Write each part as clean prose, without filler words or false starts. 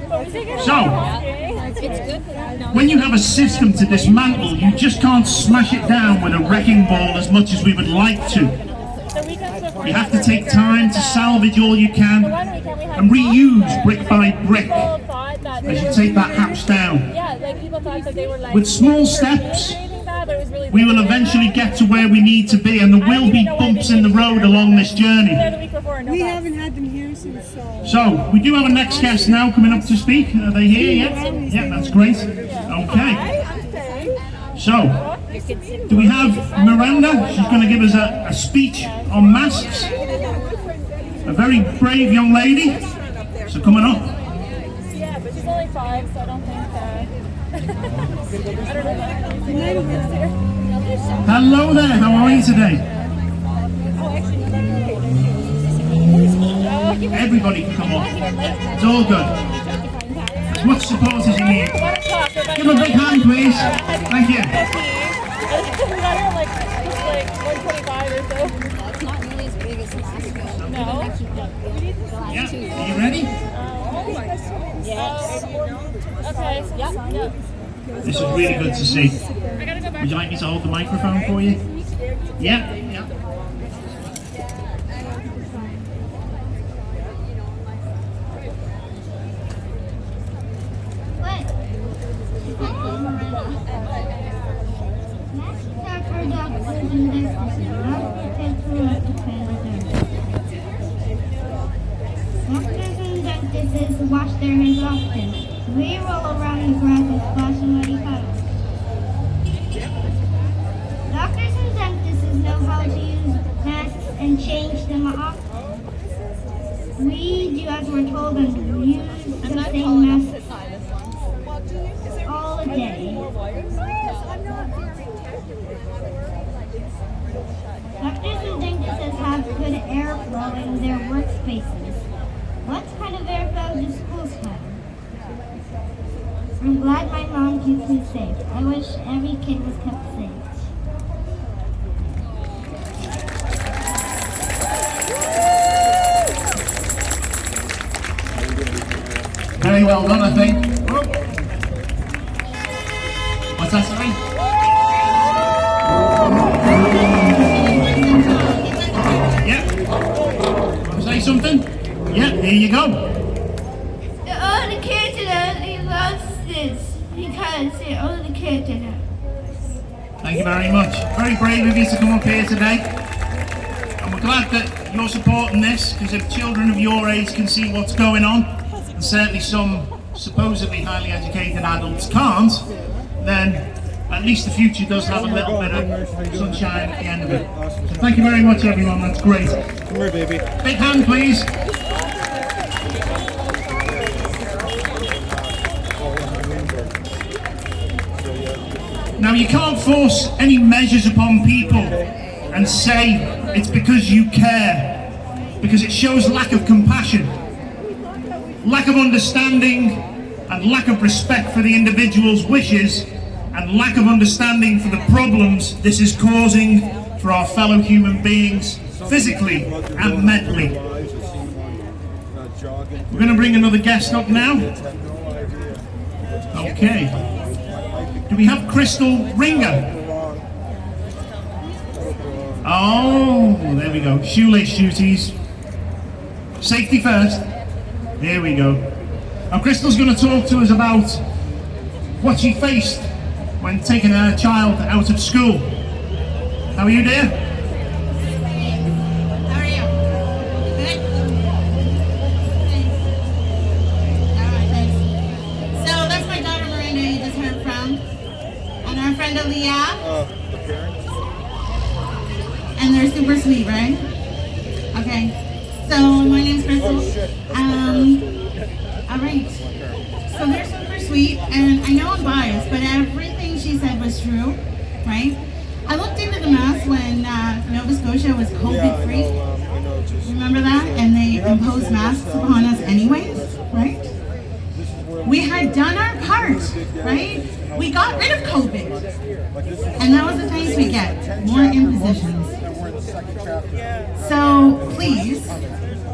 So, when you have a system to dismantle, you just can't smash it down with a wrecking ball as much as we would like to. You have to take time to salvage all you can and reuse brick by brick as you take that house down. With small steps, we will eventually get to where we need to be, and there will be bumps in the road along this journey. We haven't had them here since. So, we do have a next guest now coming up to speak. Are they here yet? Yeah, that's great. Okay. So, do we have Miranda? She's going to give us a speech on masks. A very brave young lady. So, coming up. Yeah, but she's only 5, so I don't think Hello there, how are you today? Everybody can come up. It's all good. As much support as you need. Give them a big hand, please. Thank you. We got her like 125 or so. It's not nearly as big as last year. No? Yeah, are you ready? Yes. Okay. Yep. This is really good to see. Would you like me to hold the microphone for you? Yeah? Yeah. Doctors and dentists wash their hands often. We roll around the grass and splash in muddy puddles. Doctors and dentists know how to use masks and change them often. We do as we're told and use the same masks all day. Doctors and dentists have good airflow in their workspaces. What kind of airflow do schools have? I'm glad my mom keeps me safe. I wish every kid was kept safe. Very well done, I think. What's that, sorry? Yeah. Want to say something? Yeah, here you go. All the kids only loves this because they're all the kids in it. Thank you very much. Very brave of you to come up here today. And we're glad that you're supporting this, because if children of your age can see what's going on, and certainly some supposedly highly educated adults can't, then at least the future does have a little bit of sunshine at the end of it. So thank you very much, everyone. That's great. Come here, baby. Big hand, please. Now, you can't force any measures upon people and say it's because you care, because it shows lack of compassion, lack of understanding, and lack of respect for the individual's wishes, and lack of understanding for the problems this is causing for our fellow human beings, physically and mentally. We're going to bring another guest up now. Okay. Do we have Crystal Ringer? Oh, there we go. Shoelace duties. Safety first. There we go. Now Crystal's going to talk to us about what she faced when taking her child out of school. How are you, dear? How are you? Good? Alright, thanks. So that's my daughter Miranda you just heard from. And our friend Aaliyah. The parents? And they're super sweet, right? Okay. So my name's Crystal. Alright. So they're super sweet, and I know I'm biased, but everything she said was true, right? I looked into the mask when Nova Scotia was COVID-free. Remember that? And they imposed masks upon us anyways, right? We had done our part, right? We got rid of COVID. And that was the thanks we get, more impositions. So please,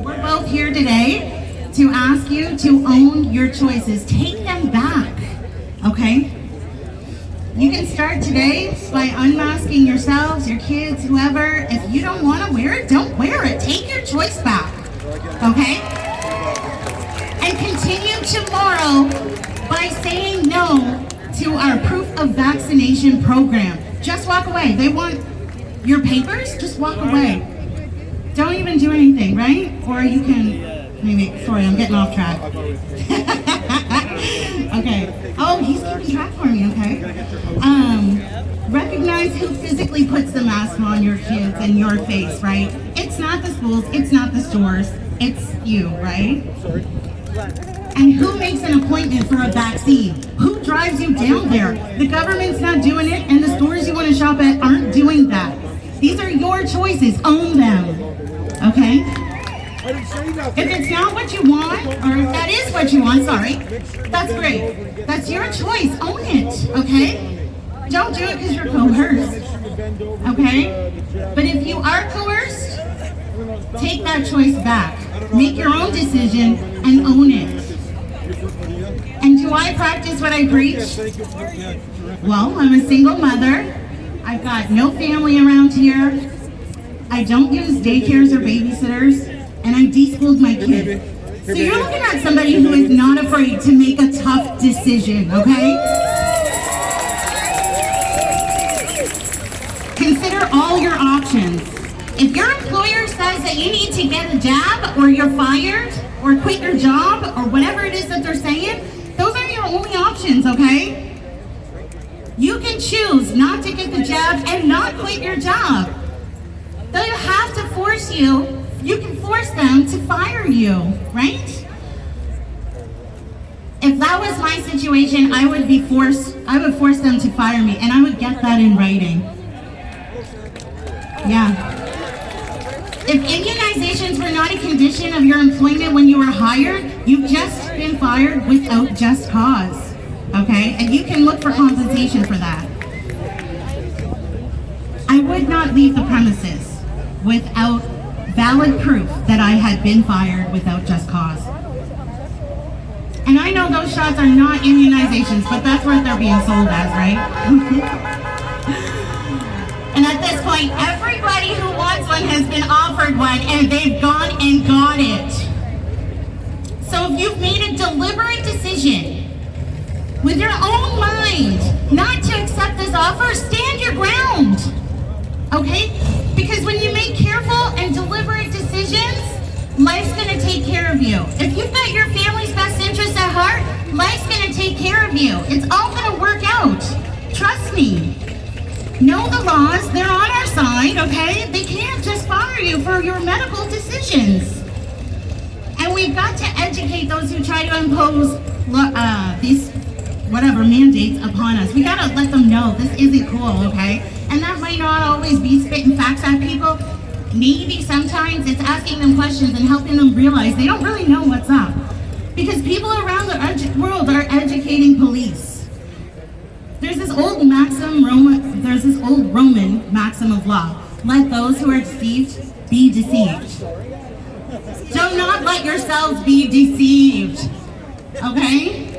we're both here today to ask you to own your choices. Take them back, okay? You can start today by unmasking yourselves, your kids, whoever. If you don't want to wear it, don't wear it. Take your choice back, okay? And continue tomorrow by saying no to our proof of vaccination program. Just walk away. They want your papers, just walk away. Don't even do anything, right? Or you can, maybe, sorry, I'm getting off track. Okay. Oh, he's keeping track for me, okay? Recognize who physically puts the mask on your kids and your face, right? It's not the schools, it's not the stores, it's you, right? And who makes an appointment for a vaccine? Who drives you down there? The government's not doing it, and the stores you want to shop at aren't doing that. These are your choices. Own them. Okay? If it's not what you want, or if that is what you want, sorry, that's great. That's your choice. Own it. Okay? Don't do it because you're coerced. Okay? But if you are coerced, take that choice back. Make your own decision and own it. And do I practice what I preach? Well, I'm a single mother. I've got no family around here. I don't use daycares or babysitters. And I de-schooled my kid. So you're looking at somebody who is not afraid to make a tough decision, okay? Consider all your options. If your employer says that you need to get a jab, or you're fired, or quit your job, or whatever it is that they're saying, those are your only options, okay? You can choose not to get the jab and not quit your job. They'll have to force you. You can force them to fire you, right? If that was my situation, I would force them to fire me, and I would get that in writing. Yeah. If immunizations were not a condition of your employment when you were hired, you've just been fired without just cause, okay? And you can look for compensation for that. I would not leave the premises without valid proof that I had been fired without just cause. And I know those shots are not immunizations, but that's what they're being sold as, right? And at this point, everybody who wants one has been offered one, and they've gone and got it. So if you've made a deliberate decision with your own mind not to accept this offer, stand your ground, okay? Because when you make careful and deliberate decisions, life's gonna take care of you. If you've got your family's best interests at heart, life's gonna take care of you. It's all gonna work out. Trust me. Know the laws, they're on our side, okay? They can't just fire you for your medical decisions. And we've got to educate those who try to impose these mandates upon us. We gotta let them know this isn't cool, okay? And that might not always be spitting facts at people. Maybe sometimes it's asking them questions and helping them realize they don't really know what's up. Because people around the world are educating police. There's this old Roman maxim of law. Let those who are deceived be deceived. Do not let yourselves be deceived, okay?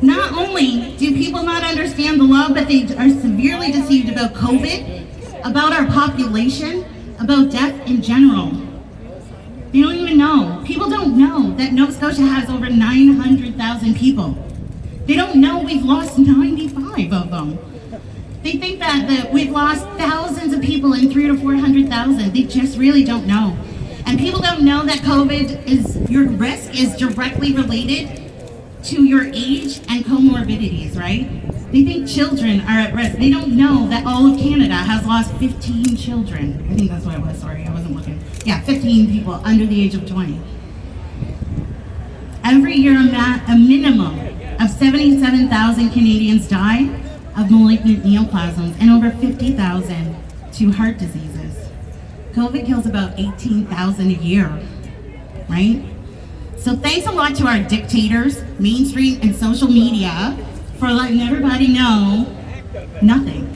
Not only do people not understand the law, but they are severely deceived about COVID, about our population, about death in general. They don't even know. People don't know that Nova Scotia has over 900,000 people. They don't know we've lost 95 of them. They think that we've lost thousands of people in 300,000 to 400,000. They just really don't know. And people don't know that your risk is directly related to your age and comorbidities, right? They think children are at risk. They don't know that all of Canada has lost 15 children. I think that's what it was, sorry, I wasn't looking. Yeah, 15 people under the age of 20. Every year, a minimum of 77,000 Canadians die of malignant neoplasms and over 50,000 to heart diseases. COVID kills about 18,000 a year, right? So thanks a lot to our dictators, mainstream, and social media for letting everybody know nothing.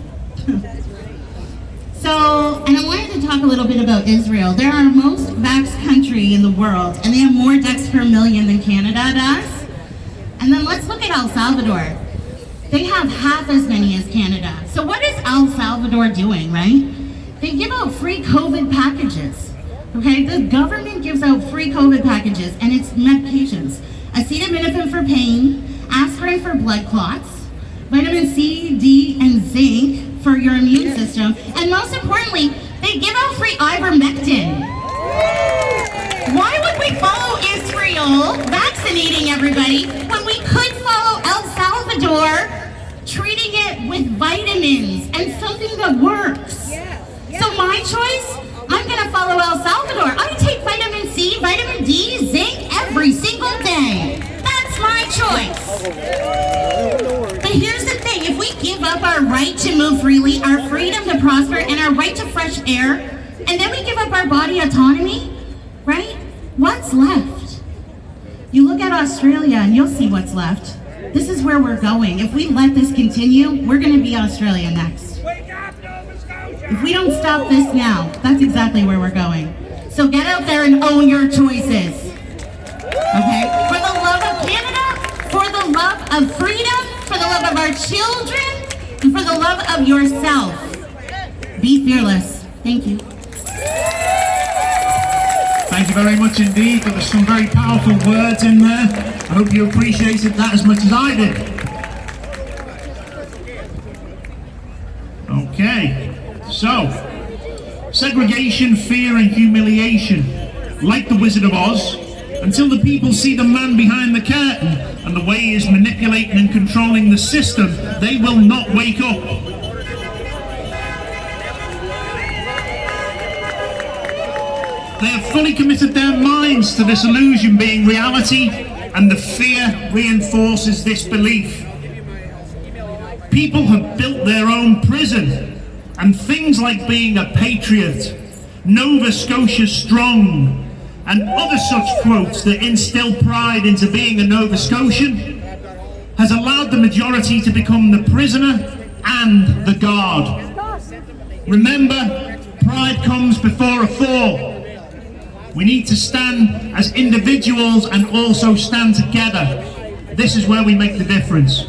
So So, and I wanted to talk a little bit about Israel. They're our most vaxxed country in the world, and they have more deaths per million than Canada does. And then let's look at El Salvador. They have half as many as Canada. So what is El Salvador doing, right? They give out free COVID packages. Okay, the government gives out free COVID packages, and it's medications. Acetaminophen for pain, aspirin for blood clots, vitamin C, D, and zinc for your immune system, and most importantly, they give out free ivermectin. Why would we follow Israel vaccinating everybody when we could follow El Salvador treating it with vitamins and something that works? So my choice, I'm gonna follow El Salvador. I take vitamin C, vitamin D, zinc every single day. That's my choice. But here's the thing, if we give up our right to move freely, our freedom to prosper, and our right to fresh air, and then we give up our body autonomy, right? What's left? You look at Australia and you'll see what's left. This is where we're going. If we let this continue, we're gonna be Australia next. If we don't stop this now, that's exactly where we're going. So get out there and own your choices. Okay? For the love of Canada, for the love of freedom, for the love of our children, and for the love of yourself. Be fearless. Thank you. Thank you very much indeed. There were some very powerful words in there. I hope you appreciated that as much as I did. Okay, so segregation, fear, and humiliation, like the Wizard of Oz, until the people see the man behind the curtain and the way he is manipulating and controlling the system, they will not wake up. They have fully committed their minds to this illusion being reality, and the fear reinforces this belief. People have built their own prison, and things like being a patriot, Nova Scotia strong, and other such quotes that instill pride into being a Nova Scotian has allowed the majority to become the prisoner and the guard. Remember, pride comes before a fall. We need to stand as individuals and also stand together. This is where we make the difference.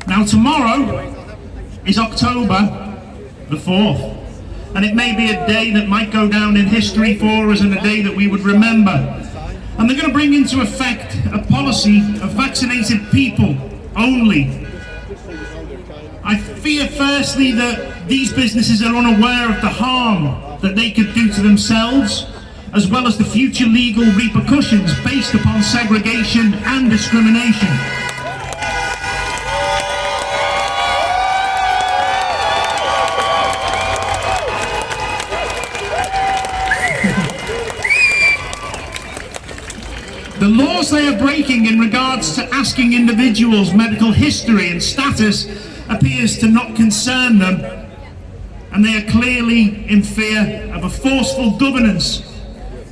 Now tomorrow is October the 4th, and it may be a day that might go down in history for us and a day that we would remember. And they're going to bring into effect a policy of vaccinated people only. I fear firstly that these businesses are unaware of the harm that they could do to themselves, as well as the future legal repercussions based upon segregation and discrimination. The laws they are breaking in regards to asking individuals' medical history and status appears to not concern them, and they are clearly in fear of a forceful governance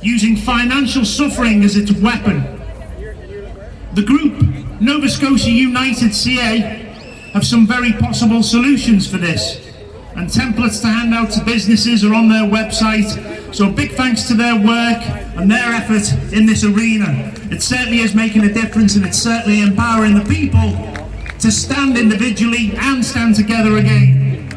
using financial suffering as its weapon. The group Nova Scotia United CA have some very possible solutions for this, and templates to hand out to businesses are on their website, so a big thanks to their work and their effort in this arena. It certainly is making a difference, and it's certainly empowering the people to stand individually and stand together again.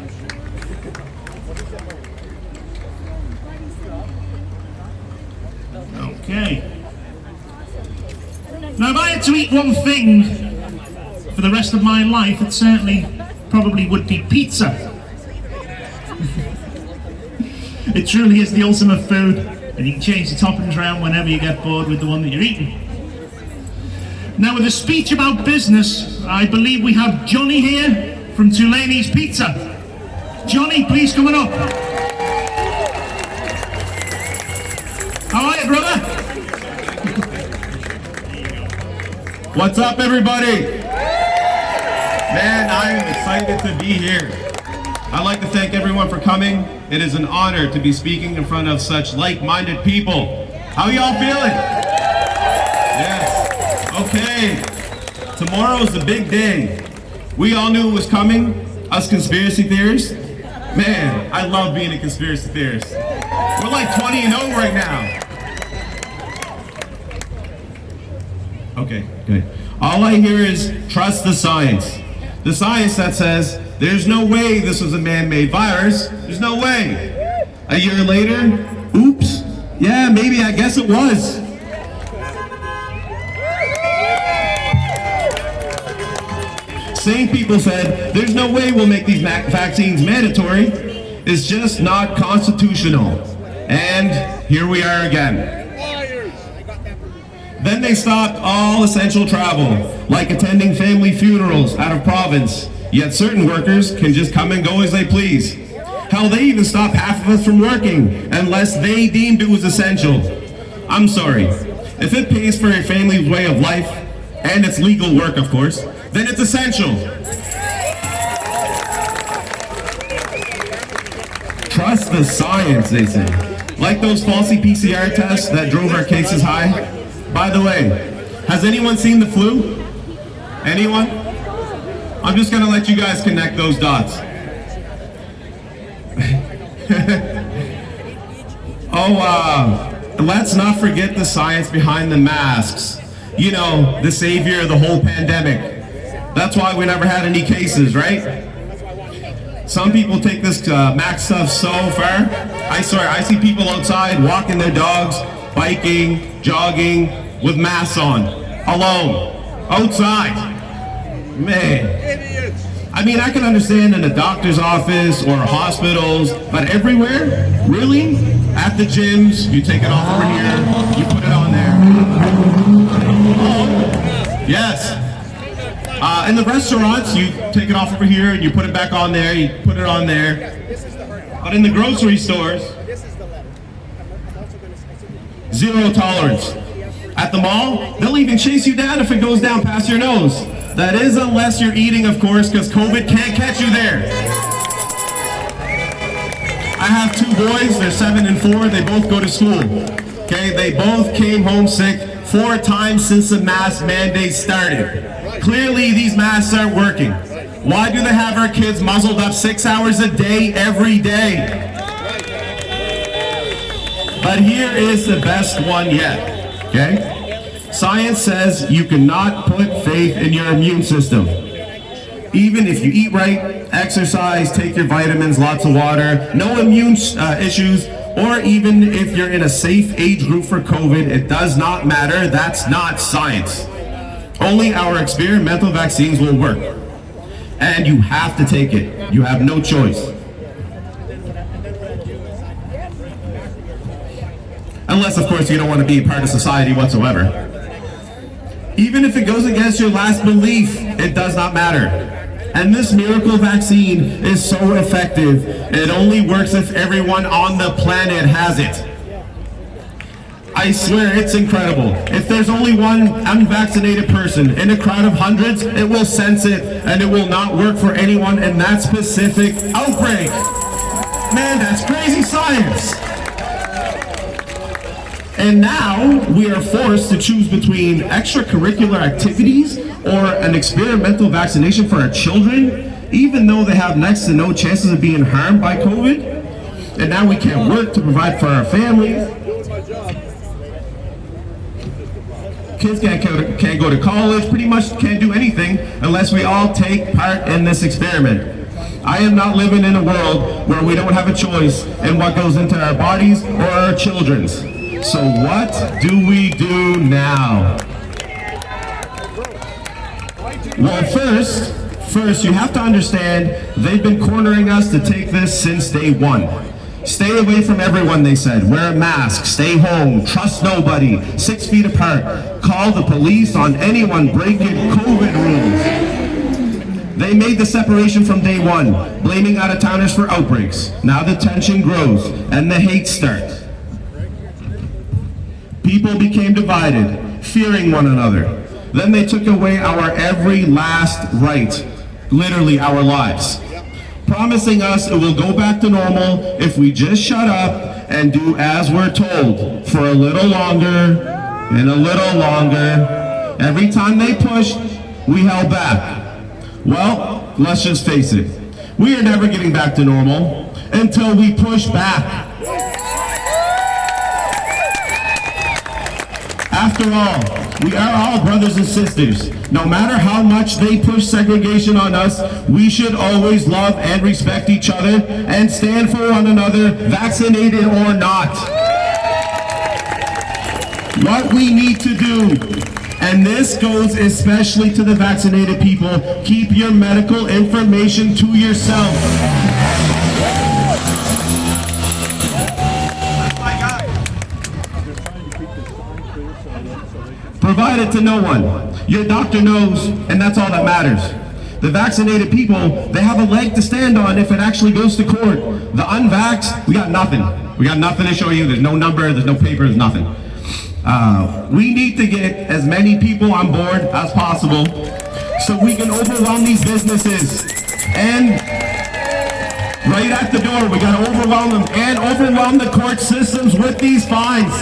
Okay. Now if I had to eat one thing for the rest of my life, it certainly probably would be pizza. It truly is the ultimate food, and you can change the toppings around whenever you get bored with the one that you're eating. Now with a speech about business, I believe we have Johnny here from Tulaney's Pizza. Johnny, please come on up. How are you, brother? What's up, everybody? Man, I'm excited to be here. I'd like to thank everyone for coming. It is an honor to be speaking in front of such like-minded people. How y'all feeling? Yes. Okay, tomorrow's the big day. We all knew it was coming, us conspiracy theorists. Man, I love being a conspiracy theorist. We're like 20-0 right now. Okay, good. All I hear is trust the science. The science that says there's no way this was a man-made virus. There's no way. A year later, oops, yeah, maybe I guess it was. Same people said, there's no way we'll make these vaccines mandatory. It's just not constitutional. And here we are again. Then they stopped all essential travel, like attending family funerals out of province. Yet certain workers can just come and go as they please. Hell, they even stopped half of us from working unless they deemed it was essential. I'm sorry. If it pays for a family's way of life, and it's legal work, of course, then it's essential. Trust the science, they say. Like those falsy PCR tests that drove our cases high. By the way, has anyone seen the flu? Anyone? I'm just gonna let you guys connect those dots. Let's not forget the science behind the masks. You know, the savior of the whole pandemic. That's why we never had any cases, right? Some people take this mask stuff so far. I see people outside walking their dogs, biking, jogging, with masks on, alone, outside. Man. I mean, I can understand in a doctor's office or hospitals, but everywhere? Really? At the gyms, you take it off over here, you put it on there. Oh, yes. In the restaurants, you take it off over here and you put it back on there, you put it on there. But in the grocery stores, zero tolerance. At the mall, they'll even chase you down if it goes down past your nose. That is unless you're eating, of course, because COVID can't catch you there. I have two boys, they're 7 and 4, they both go to school. Okay, they both came home sick 4 times since the mask mandate started. Clearly, these masks aren't working. Why do they have our kids muzzled up 6 hours a day, every day? But here is the best one yet, okay? Science says you cannot put faith in your immune system. Even if you eat right, exercise, take your vitamins, lots of water, no immune issues, or even if you're in a safe age group for COVID, it does not matter. That's not science. Only our experimental vaccines will work. And you have to take it. You have no choice. Unless, of course, you don't want to be a part of society whatsoever. Even if it goes against your last belief, it does not matter. And this miracle vaccine is so effective, it only works if everyone on the planet has it. I swear, it's incredible. If there's only one unvaccinated person in a crowd of hundreds, it will sense it, and it will not work for anyone in that specific outbreak. Man, that's crazy science. And now we are forced to choose between extracurricular activities or an experimental vaccination for our children, even though they have next to no chances of being harmed by COVID. And now we can't work to provide for our families. Kids can't go to college, pretty much can't do anything unless we all take part in this experiment. I am not living in a world where we don't have a choice in what goes into our bodies or our children's. So what do we do now? Well, first you have to understand they've been cornering us to take this since day one. Stay away from everyone, they said. Wear a mask, stay home, trust nobody, 6 feet apart. Call the police on anyone breaking COVID rules. They made the separation from day one, blaming out-of-towners for outbreaks. Now the tension grows and the hate starts. People became divided, fearing one another. Then they took away our every last right, literally our lives, promising us it will go back to normal if we just shut up and do as we're told for a little longer and a little longer. Every time they pushed, we held back. Well, let's just face it. We are never getting back to normal until we push back. After all, we are all brothers and sisters. No matter how much they push segregation on us, we should always love and respect each other and stand for one another, vaccinated or not. What we need to do, and this goes especially to the vaccinated people, keep your medical information to yourself. Provide it to no one. Your doctor knows, and that's all that matters. The vaccinated people, they have a leg to stand on if it actually goes to court. The unvaxxed, we got nothing. We got nothing to show you. There's no number, there's no paper, there's nothing. We need to get as many people on board as possible so we can overwhelm these businesses. And right at the door, we gotta overwhelm them and overwhelm the court systems with these fines.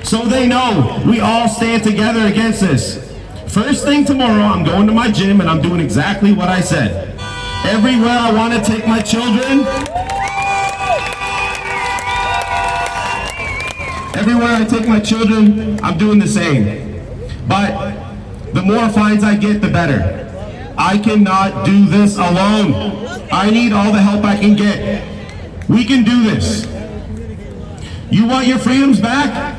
So they know we all stand together against this. First thing tomorrow, I'm going to my gym and I'm doing exactly what I said. Everywhere I want to take my children, everywhere I take my children, I'm doing the same. But the more fines I get, the better. I cannot do this alone. I need all the help I can get. We can do this. You want your freedoms back?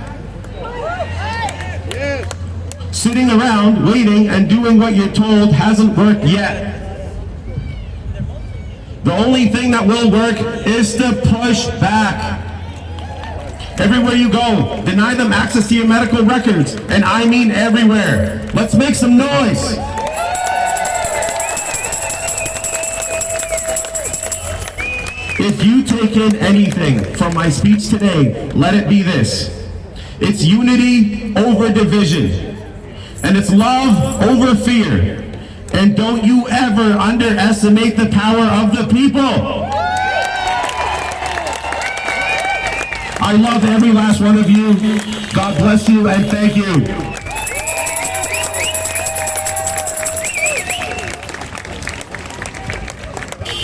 Sitting around, waiting, and doing what you're told hasn't worked yet. The only thing that will work is to push back. Everywhere you go, deny them access to your medical records, and I mean everywhere. Let's make some noise. If you take in anything from my speech today, let it be this. It's unity over division. And it's love over fear. And don't you ever underestimate the power of the people. I love every last one of you. God bless you and thank you.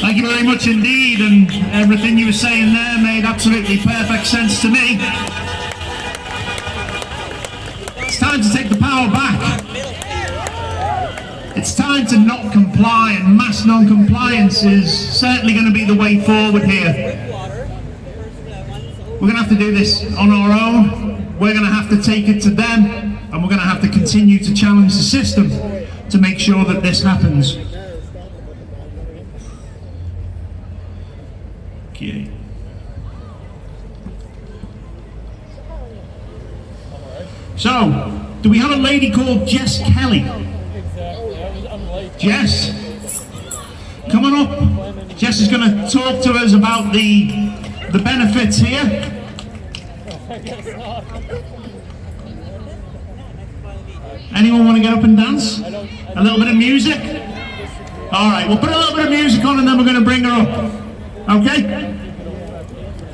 Thank you very much indeed, and everything you were saying there made absolutely perfect sense to me. It's time to take the power back. It's time to not comply, and mass non-compliance is certainly going to be the way forward here. We're going to have to do this on our own. We're going to have to take it to them, and we're going to have to continue to challenge the system to make sure that this happens. Okay. So, do we have a lady called Jess Kelly? Jess, come on up. Jess is going to talk to us about the benefits here. Anyone want to get up and dance? A little bit of music? All right, we'll put a little bit of music on and then we're going to bring her up. Okay?